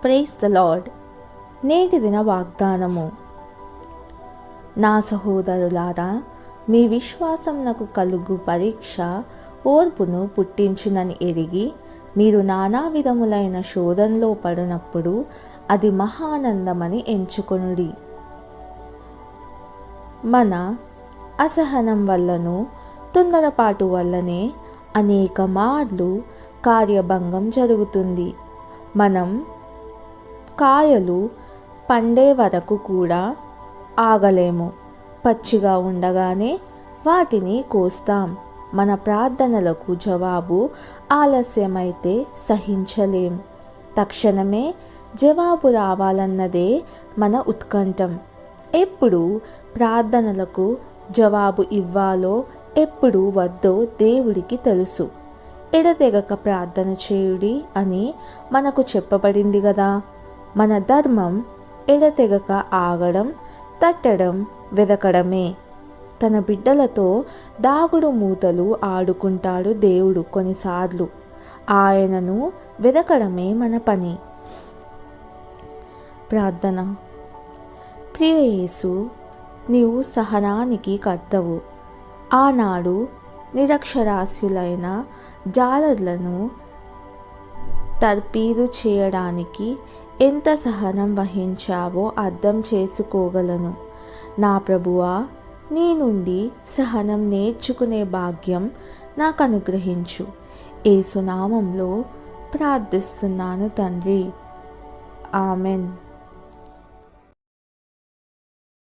Praise the lord. నేటి దిన వాగ్దానము. నా సహోదరులారా, మీ విశ్వాసం నాకు కలుగు పరీక్ష ఓర్పును పుట్టించునని ఎరిగి మీరు నానా విధములైన శోధనలో పడినప్పుడు అది మహానందమని ఎంచుకొనుడి. మన అసహనం వల్లను తొందరపాటు వల్లనే అనేక మార్లు కార్యభంగం జరుగుతుంది. మనం కాయలు పండే వరకు కూడా ఆగలేము. పచ్చిగా ఉండగానే వాటిని కోస్తాం. మన ప్రార్థనలకు జవాబు ఆలస్యమైతే సహించలేం. తక్షణమే జవాబు రావాలన్నదే మన ఉత్కంఠం. ఎప్పుడు ప్రార్థనలకు జవాబు ఇవ్వాలో ఎప్పుడు వద్దో దేవుడికి తెలుసు. ఎడతెగక ప్రార్థన చేయుడి అని మనకు చెప్పబడింది కదా. మన ధర్మం ఎడతెగక ఆగడం, తట్టడం, వెదకడమే. తన బిడ్డలతో దాగుడు మూతలు ఆడుకుంటాడు దేవుడు. కొన్నిసార్లు ఆయనను వెదకడమే మన పని. ప్రార్థన. ప్రియ యేసు, నీవు సహనానికి కర్తవు. ఆనాడు నిరక్షరాస్యులైన జాలర్లను తర్పీదు చేయడానికి ఎంత సహనం వహించావో అర్థం చేసుకోగలను. నా ప్రభువా, నీ నుండి సహనం నేర్చుకునే భాగ్యం నాకు అనుగ్రహించు. యేసు నామంలో ప్రార్థిస్తున్నాను తండ్రి. ఆమెన్.